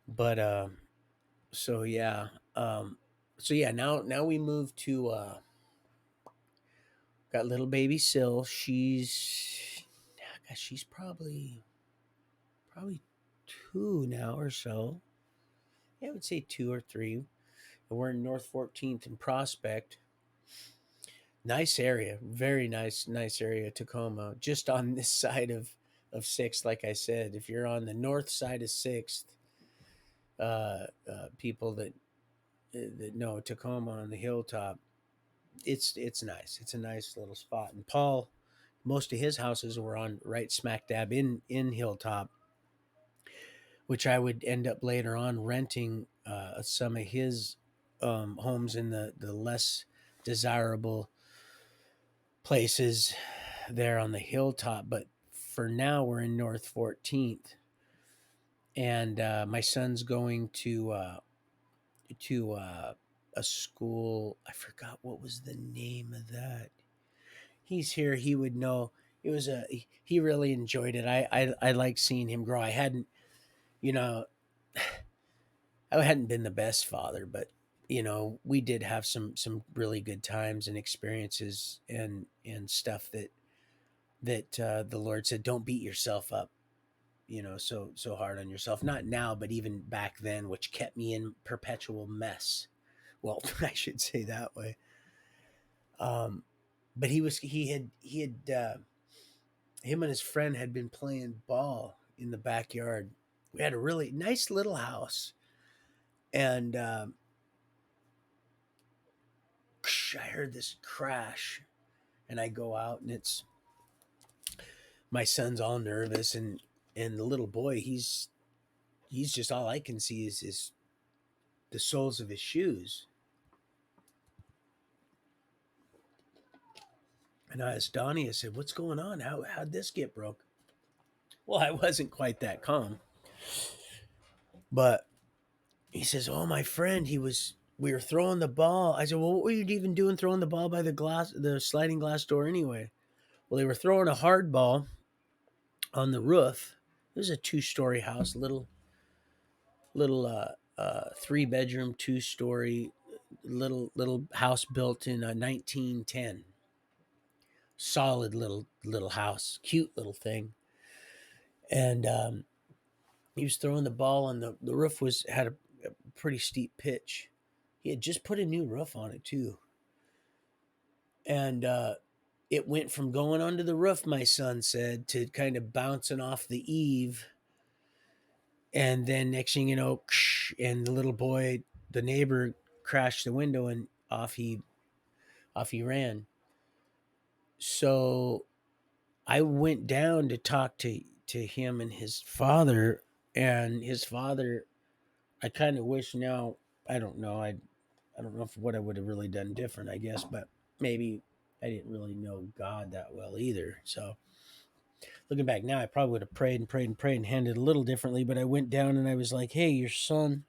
But so yeah, um, so yeah. Now we move to got little baby Syl. Gosh, she's probably 2 now or so. Yeah, I would say 2 or 3. And we're in North 14th and Prospect. Nice area, very nice area, Tacoma. Just on this side of Sixth, like I said, if you're on the north side of Sixth, people that know Tacoma on the hilltop, it's nice. It's a nice little spot. And Paul, most of his houses were on right smack dab in Hilltop, which I would end up later on renting some of his homes in the less desirable places there on the hilltop. But for now, we're in North 14th, and my son's going to a school. I forgot what was the name of that. He's here. He would know. It was he really enjoyed it. I like seeing him grow. You know, I hadn't been the best father, but we did have some really good times and experiences and stuff that the Lord said, don't beat yourself up, so hard on yourself. Not now, but even back then, which kept me in perpetual mess. Well, I should say that way. But he had him and his friend had been playing ball in the backyard. We had a really nice little house, and I heard this crash, and I go out, and it's my son's all nervous, and the little boy, he's just, all I can see is the soles of his shoes. And I asked Donnie, I said, "What's going on? How'd this get broke?" Well, I wasn't quite that calm, but he says, "Oh, my friend, we were throwing the ball." I said, "Well, what were you even doing throwing the ball by the sliding glass door anyway?" Well, they were throwing a hard ball on the roof. It was a 2-story house, little 3-bedroom, 2-story, little house built in 1910. Solid little house, cute little thing. And he was throwing the ball, and the roof had a pretty steep pitch. He had just put a new roof on it too, and it went from going onto the roof, my son said, to kind of bouncing off the eave. And then next thing you know, and the little boy, the neighbor, crashed the window, and off he ran. So I went down to talk to him and his father, and his father. I kind of wish now. I don't know. I don't know what I would have really done different. I guess, but maybe I didn't really know God that well either. So looking back now, I probably would have prayed and prayed and prayed and handled it a little differently. But I went down and I was like, "Hey, your son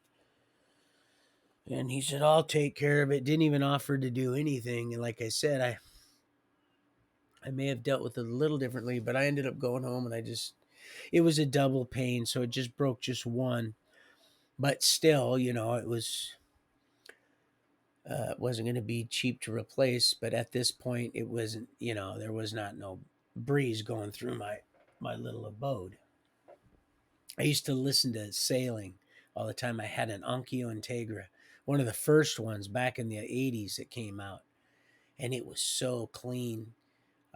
And he said, I'll take care of it. Didn't even offer to do anything. And like I said, I may have dealt with it a little differently, but I ended up going home and it was a double pain. So it just broke just one. But still, it wasn't going to be cheap to replace. But at this point, it wasn't, there was not no breeze going through my little abode. I used to listen to sailing all the time. I had an Onkyo Integra, one of the first ones back in the 80s that came out, and it was so clean.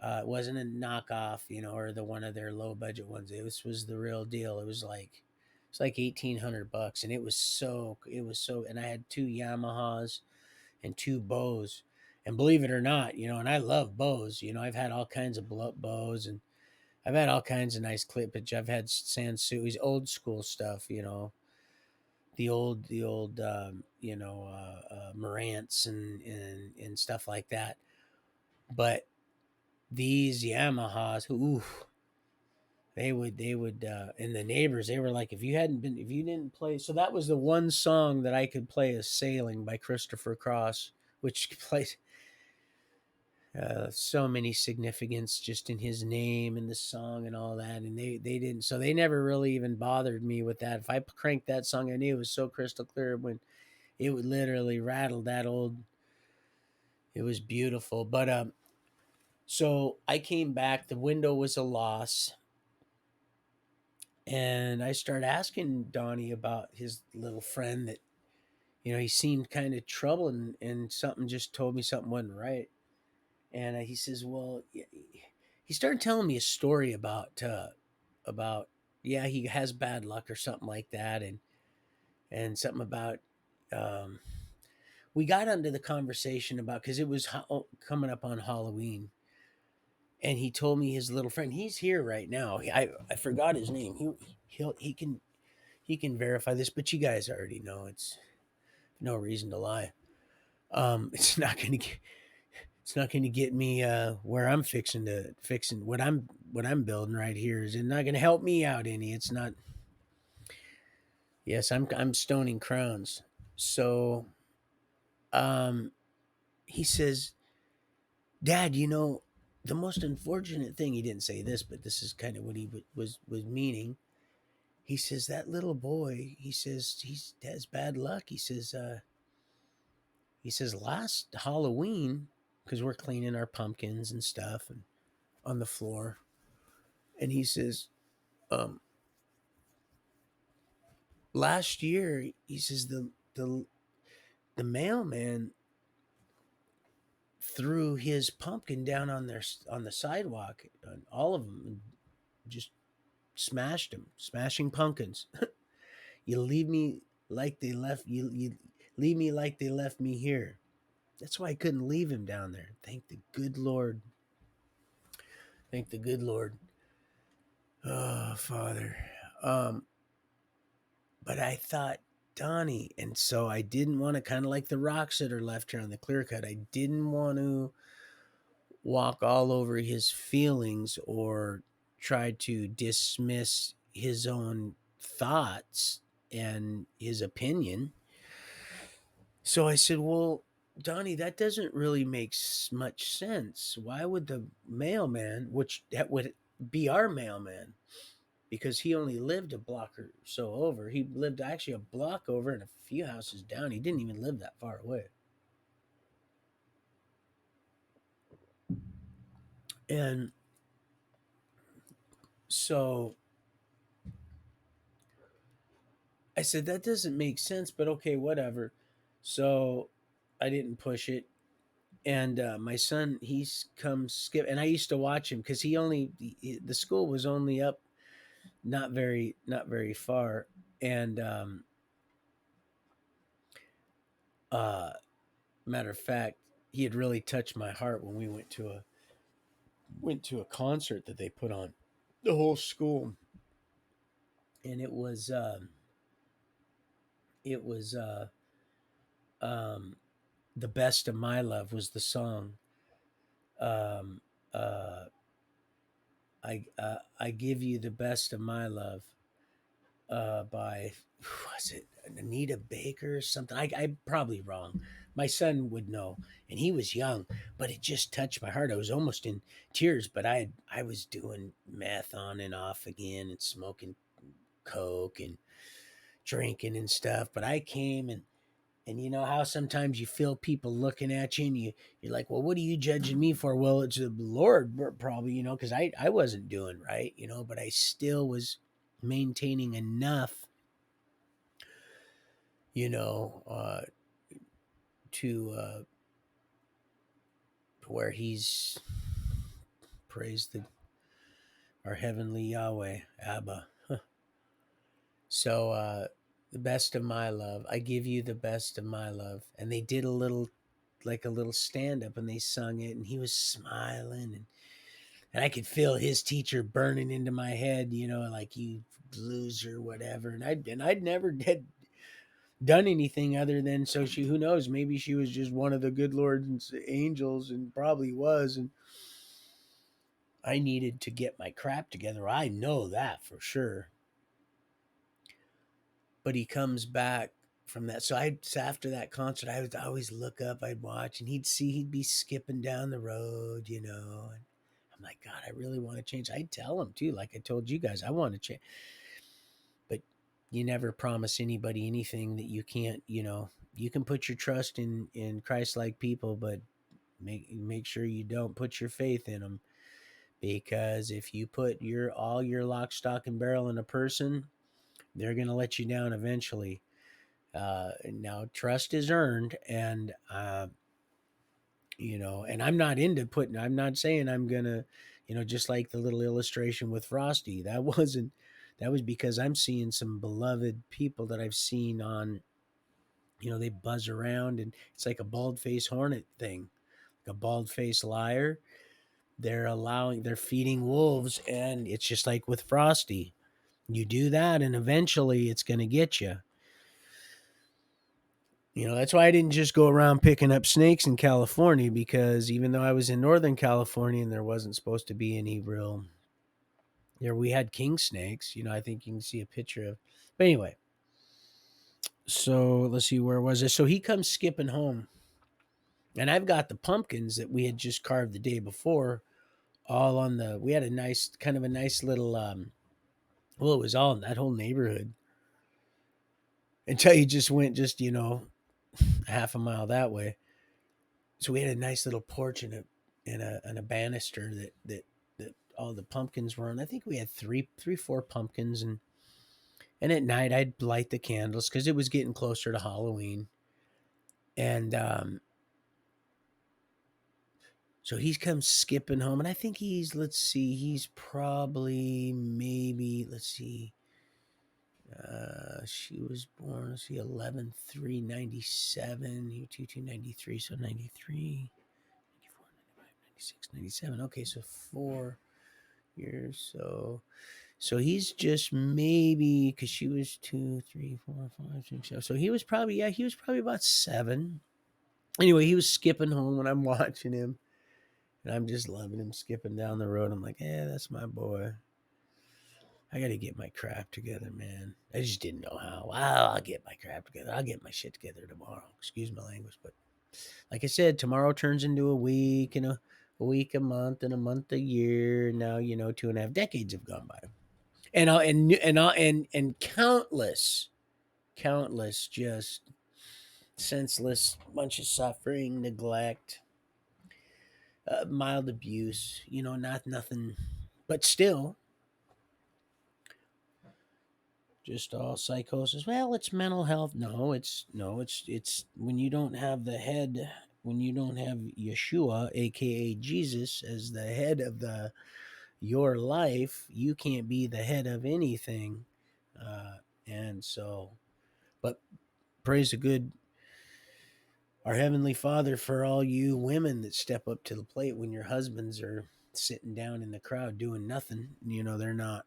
It wasn't a knockoff, or the one of their low budget ones. Was the real deal. It's like $1,800, and it was so. And I had two Yamahas and two bows, and believe it or not, and I love bows. I've had all kinds of bows, and I've had all kinds of nice clippage. I've had Sansui's old school stuff, the old Marantz and stuff like that. But these Yamahas, ooh, and the neighbors, they were like, if you didn't play, so that was the one song that I could play is Sailing by Christopher Cross, which plays so many significance just in his name and the song and all that. And they didn't, so they never really even bothered me with that. If I cranked that song, I knew it was so crystal clear when it would literally rattle that old. It was beautiful. But so I came back. The window was a loss, and I started asking Donnie about his little friend that he seemed kind of troubled, and something just told me something wasn't right. And he says, "Well," he started telling me a story about yeah, he has bad luck or something like that, and something about um, we got into the conversation about because it was coming up on Halloween, and he told me his little friend. He's here right now. I forgot his name. He can verify this, but you guys already know. It's no reason to lie. It's not going to get. It's not going to get me where I'm fixing what I'm building right here. Is it not going to help me out any? It's not. Yes, I'm stoning crowns. So um, he says, Dad, the most unfortunate thing. He didn't say this, but this is kind of what he was meaning. He says that little boy. He says he has bad luck. He says last Halloween, because we're cleaning our pumpkins and stuff and on the floor, and he says, um, last year, he says the mailman threw his pumpkin down on the sidewalk, and all of them just smashed him, smashing pumpkins. You leave me like they left you leave me like they left me here. That's why I couldn't leave him down there. Thank the good Lord. Thank the good Lord. Oh, Father. Um, but I thought, Donnie, and so I didn't want to, kind of like the rocks that are left here on the clear cut. I didn't want to walk all over his feelings or try to dismiss his own thoughts and his opinion. So I said, well, Donnie, that doesn't really make much sense. Why would the mailman, which that would be our mailman, because he only lived a block or so over. He lived actually a block over and a few houses down. He didn't even live that far away. And so I said, that doesn't make sense, but okay, whatever. So I didn't push it. And my son, he's come skip, and I used to watch him because the school was only up not very far, and uh, matter of fact, he had really touched my heart when we went to a concert that they put on, the whole school, and it was um, the best of my love was the song. Um, uh, I give you the best of my love by who was it? Anita Baker or something. I'm probably wrong. My son would know, and he was young, but it just touched my heart. I was almost in tears, but I was doing meth on and off again and smoking coke and drinking and stuff. But I came and you know how sometimes you feel people looking at you and you're like, well, what are you judging me for? Well, it's the Lord probably, you know, because I wasn't doing right, you know, but I still was maintaining enough, you know, to where he's praised our heavenly Yahweh, Abba. So the best of my love, I give you the best of my love. And they did a little like a little stand up and they sung it and he was smiling and I could feel his teacher burning into my head, you know, like you loser, whatever. And I'd never had done anything other than so she who knows, maybe she was just one of the good Lord's angels and probably was. And I needed to get my crap together. I know that for sure. But he comes back from that. So after that concert, I would always look up, I'd watch, and he'd be skipping down the road, you know. And I'm like, God, I really want to change. I'd tell him too, like I told you guys, I want to change. But you never promise anybody anything that you can't, you know. You can put your trust in Christ like people, but make sure you don't put your faith in them, because if you put your lock, stock, and barrel in a person, they're going to let you down eventually. Now trust is earned, and you know, and I'm not saying I'm gonna, you know, just like the little illustration with Frosty. That was because I'm seeing some beloved people that I've seen on, you know, they buzz around and it's like a bald faced hornet thing, like a bald faced liar. They're feeding wolves, and it's just like with Frosty. You do that, and eventually it's going to get you. You know, that's why I didn't just go around picking up snakes in California, because even though I was in Northern California and there wasn't supposed to be any real, there we had king snakes. You know, I think you can see a picture of. But anyway, so let's see, where was it? So he comes skipping home, and I've got the pumpkins that we had just carved the day before, all on the. We had a nice, kind of a nice little. Well, it was all in that whole neighborhood until you just went just, you know, half a mile that way. So we had a nice little porch and a banister that all the pumpkins were on. I think we had four pumpkins, and at night I'd light the candles because it was getting closer to Halloween. And so he comes skipping home, and I think he's probably maybe she was born, let's see, 11/3/97, you 2293, so 93, 94, 95, 96, 97. Okay, so 4 years. So he's just maybe, because she was 2, 3, 4, 5, 6, 7. So he was probably, yeah, he was probably about 7. Anyway, he was skipping home when I'm watching him, and I'm just loving him skipping down the road. I'm like, yeah, that's my boy. I got to get my crap together, man. I just didn't know how. Wow, I'll get my crap together. I'll get my shit together tomorrow. Excuse my language, but like I said, tomorrow turns into a week, and a week, a month, and a month, a year. Now, you know, 2.5 decades have gone by, and countless just senseless bunch of suffering, neglect, mild abuse. You know, not nothing, but still just all psychosis. Well, it's mental health. No, it's when you don't have the head, when you don't have Yeshua, aka Jesus, as the head of the your life, you can't be the head of anything. And so, but praise the good our heavenly Father for all you women that step up to the plate when your husbands are sitting down in the crowd doing nothing. You know, they're not,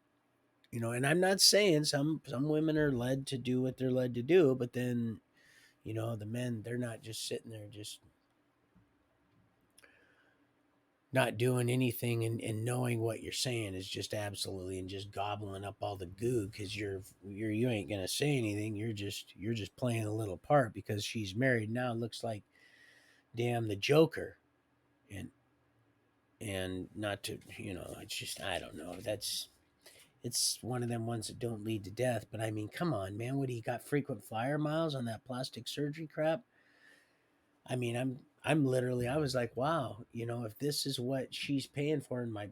you know, and I'm not saying some women are led to do what they're led to do, but then, you know, the men, they're not just sitting there just not doing anything and knowing what you're saying is just absolutely and just gobbling up all the goo because you ain't gonna say anything. You're just playing a little part because she's married now. Looks like damn the Joker, and not to it's just I don't know. It's one of them ones that don't lead to death. But I mean, come on, man. What, he got frequent flyer miles on that plastic surgery crap? I mean, I'm literally, I was like, wow, if this is what she's paying for in my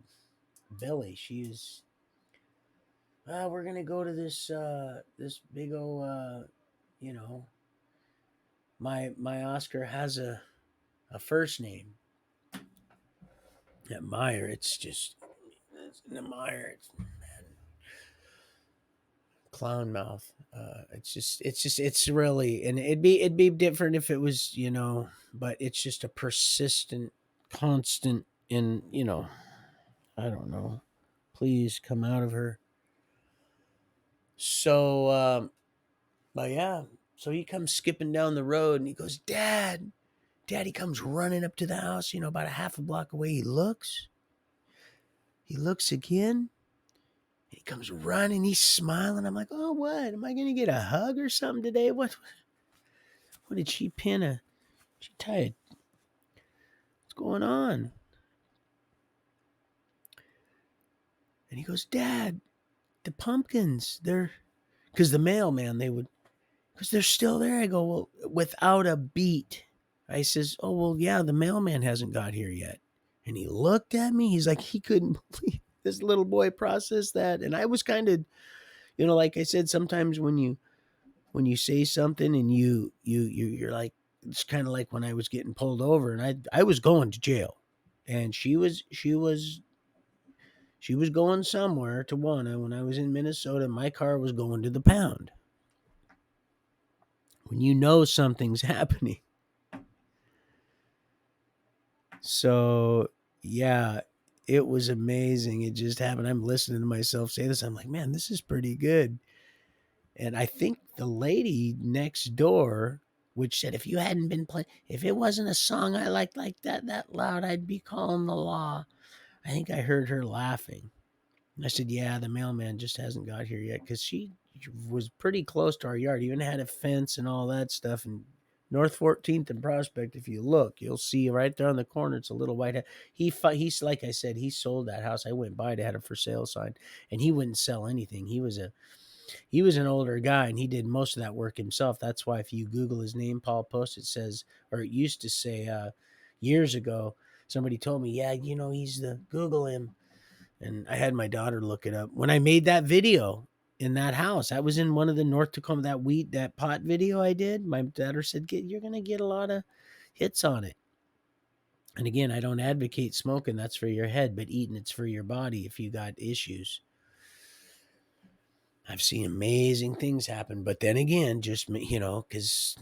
belly, she's we're gonna go to this big old you know my Oscar has a first name at Meyer. It's the Meyer. It's clown mouth. It's really, and it'd be different if it was, but it's just a persistent, constant in, I don't know. Please come out of her. So, but yeah, so he comes skipping down the road and he goes, Dad, Dad. He comes running up to the house, about a half a block away. He looks again. He comes running. He's smiling. I'm like, oh, what? Am I going to get a hug or something today? What did she pin a? She tied. What's going on? And he goes, Dad, the pumpkins, because the mailman, because they're still there. I go, well, without a beat. I says, oh, well, yeah, the mailman hasn't got here yet. And he looked at me. He's like, he couldn't believe this little boy processed that. And I was kind of, like I said, sometimes when you say something and you're like, it's kind of like when I was getting pulled over and I was going to jail, and she was going somewhere to Wana when I was in Minnesota. My car was going to the pound. When something's happening. So, yeah, it was amazing. It just happened. I'm listening to myself say this. I'm like, man, this is pretty good. And I think the lady next door, which said, if you hadn't been playing, if it wasn't a song I liked like that loud, I'd be calling the law. I think I heard her laughing. I said, yeah, the mailman just hasn't got here yet, because she was pretty close to our yard, even had a fence and all that stuff. And North 14th and Prospect, if you look, you'll see right there on the corner, it's a little white house. He's like I said, he sold that house. I went by, it had a for sale sign, and he wouldn't sell anything. He was an older guy, and he did most of that work himself. That's why if you Google his name, Paul Post, it says, or it used to say, years ago, somebody told me, yeah, he's the Google him. And I had my daughter look it up. When I made that video in that house, I was in one of the North Tacoma, that pot video I did. My daughter said, you're going to get a lot of hits on it. And again, I don't advocate smoking. That's for your head, but eating, it's for your body if you got issues. I've seen amazing things happen. But then again, just, because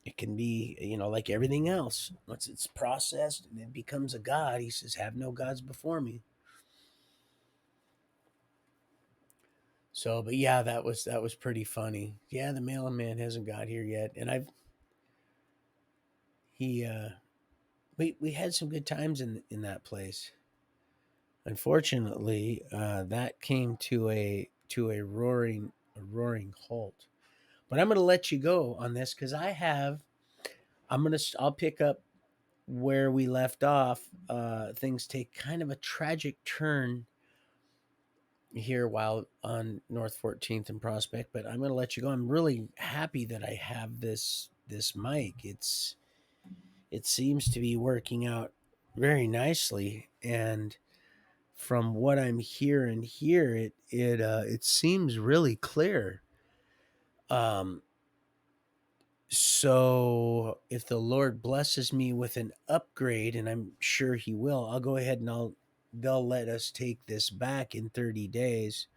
it can be, like everything else. Once it's processed and it becomes a god, he says, have no gods before me. So, but yeah, that was pretty funny. Yeah, the mailman hasn't got here yet, and he we had some good times in that place. Unfortunately, that came to a roaring halt. But I'm going to let you go on this because I'll pick up where we left off. Things take kind of a tragic turn here while on North 14th and Prospect, but I'm going to let you go. I'm really happy that I have this mic. It seems to be working out very nicely, and from what I'm hearing here, it seems really clear. Um, so if the Lord blesses me with an upgrade, and I'm sure He will, I'll go ahead and they'll let us take this back in 30 days,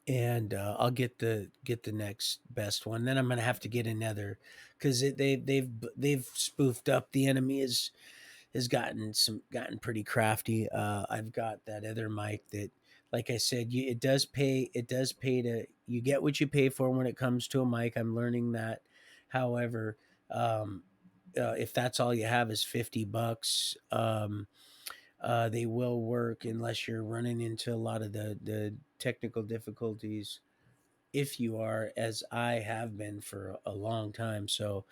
and I'll get the next best one. Then I'm gonna have to get another because they've spoofed up. The enemy has gotten pretty crafty. I've got that other mic that, like I said, it does pay. It does pay to you get what you pay for when it comes to a mic. I'm learning that. However, um, if that's all you have is $50. They will work unless you're running into a lot of the technical difficulties. If you are, as I have been for a long time, so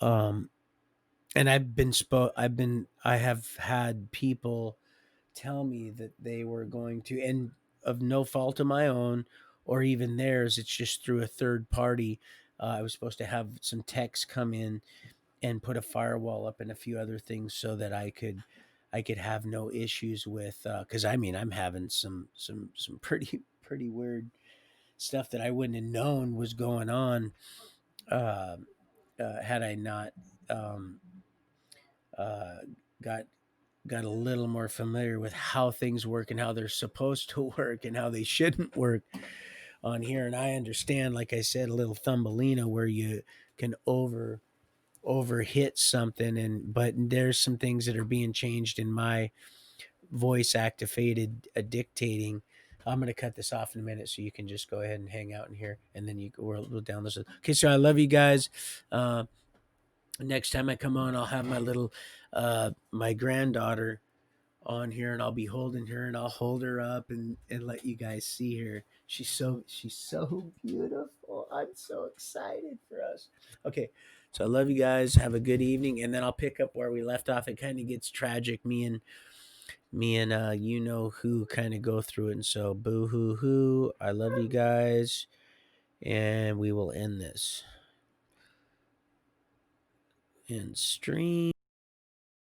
um, and I have had people tell me that they were going to, and of no fault of my own or even theirs, it's just through a third party. I was supposed to have some techs come in and put a firewall up and a few other things so that I could have no issues with, because I mean I'm having some pretty weird stuff that I wouldn't have known was going on, uh, had I not um, uh, got got a little more familiar with how things work and how they're supposed to work and how they shouldn't work on here. And I understand, like I said, a little Thumbelina where you can over hit something, and but there's some things that are being changed in my voice activated dictating. I'm going to cut this off in a minute so you can just go ahead and hang out in here, and then we'll down this. Okay, so I love you guys. Next time I come on, I'll have my little my granddaughter on here, and I'll be holding her, and I'll hold her up and let you guys see her. She's so beautiful. I'm so excited for us. Okay, so I love you guys. Have a good evening, and then I'll pick up where we left off. It kind of gets tragic. Me and you know who kind of go through it, and so boo hoo hoo. I love you guys, and we will end this in stream.